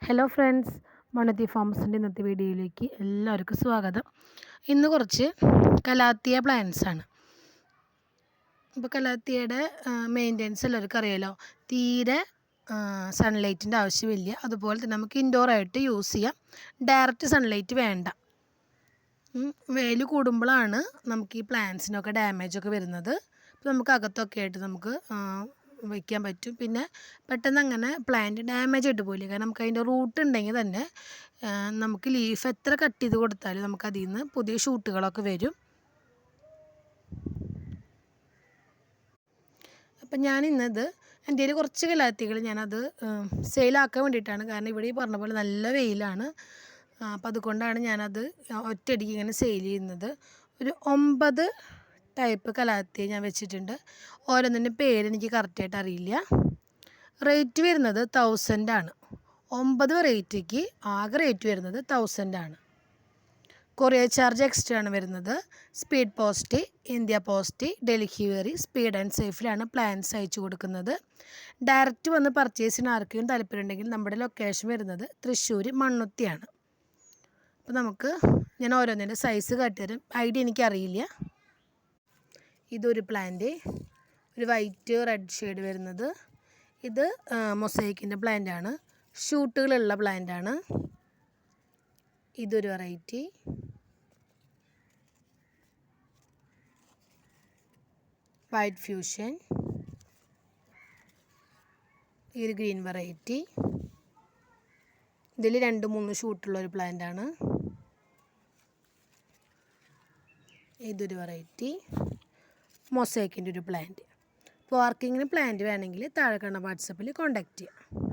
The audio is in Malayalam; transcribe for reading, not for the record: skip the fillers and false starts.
ഹലോ ഫ്രണ്ട്സ്, മണതി ഫാംസിൻ്റെ ഇന്നത്തെ വീഡിയോയിലേക്ക് എല്ലാവർക്കും സ്വാഗതം. ഇന്ന് കുറച്ച് കലാത്തിയ പ്ലാന്റ്സ് ആണ്. ഇപ്പോൾ കലാത്തിയയുടെ മെയിൻ്റെനൻസ് എല്ലാവർക്കും അറിയാലോ. തീരെ സൺലൈറ്റിൻ്റെ ആവശ്യമില്ല. അതുപോലെ തന്നെ നമുക്ക് ഇൻഡോറായിട്ട് യൂസ് ചെയ്യാം. ഡയറക്റ്റ് സൺലൈറ്റ് വേണ്ട. വെയിൽ കൂടുമ്പോഴാണ് നമുക്ക് ഈ പ്ലാന്റ്സിനൊക്കെ ഡാമേജൊക്കെ വരുന്നത്. അപ്പോൾ നമുക്ക് അകത്തൊക്കെ ആയിട്ട് നമുക്ക് വയ്ക്കാൻ പറ്റും. പിന്നെ പെട്ടെന്ന് അങ്ങനെ പ്ലാന്റ് ഡാമേജ് ആയിട്ട് പോയില്ല. കാരണം നമുക്ക് അതിൻ്റെ റൂട്ട് ഉണ്ടെങ്കിൽ തന്നെ നമുക്ക് ലീഫ് എത്ര കട്ട് ചെയ്ത് കൊടുത്താലും നമുക്ക് അതിൽ നിന്ന് പുതിയ ഷൂട്ടുകളൊക്കെ വരും. അപ്പം ഞാനിന്നത് എൻ്റെ കയ്യിൽ കുറച്ച് കലാത്തികൾ ഞാനത് സെയിലാക്കാൻ വേണ്ടിയിട്ടാണ്. കാരണം ഇവിടെ ഈ പറഞ്ഞ പോലെ നല്ല വെയിലാണ്. അപ്പോൾ അതുകൊണ്ടാണ് ഞാനത് ഒറ്റയടിക്ക് ഇങ്ങനെ സെയിൽ ചെയ്യുന്നത്. ഒരു 9 ടൈപ്പ് കലാത്തിയ ഞാൻ വെച്ചിട്ടുണ്ട്. ഓരോന്നിൻ്റെ പേരെനിക്ക് കറക്റ്റായിട്ട് അറിയില്ല. റേറ്റ് വരുന്നത് 1000 ആണ്. 9 വെറൈറ്റിക്ക് ആകെ റേറ്റ് വരുന്നത് 1000 ആണ്. കൊറിയർ ചാർജ് എക്സ്ട്രാ ആണ് വരുന്നത്. Speed post, India post, delivery speed and സേഫിലാണ് പ്ലാൻസ് അയച്ചു കൊടുക്കുന്നത്. ഡയറക്റ്റ് വന്ന് പർച്ചേസിന് ആർക്കെങ്കിലും താല്പര്യമുണ്ടെങ്കിൽ നമ്മുടെ ലൊക്കേഷൻ വരുന്നത് തൃശ്ശൂർ മണ്ണുത്തിയാണ്. അപ്പോൾ ഞാൻ ഓരോന്നിൻ്റെ സൈസ് കാട്ടിത്തരും. ഐഡിയ എനിക്കറിയില്ല. ഇതൊരു പ്ലാന്റ്, ഒരു വൈറ്റ് റെഡ് ഷെയ്ഡ് വരുന്നത്. ഇത് മൊസൈക്കിൻ്റെ പ്ലാന്റാണ്, ഷൂട്ടുകളുള്ള പ്ലാന്റാണ്. ഇതൊരു വെറൈറ്റി. White fusion. ഈ ഒരു ഗ്രീൻ വെറൈറ്റി. ഇതിൽ 2-3 ഷൂട്ടുള്ളൊരു പ്ലാന്റാണ്. ഇതൊരു വെറൈറ്റി, മൊസൈക്കിൻ്റെ ഒരു പ്ലാന്റ്. അപ്പോൾ ആർക്കെങ്കിലും പ്ലാന്റ് വേണമെങ്കിൽ താഴെ കാണുന്ന വാട്സപ്പിൽ കോൺടാക്റ്റ് ചെയ്യാം.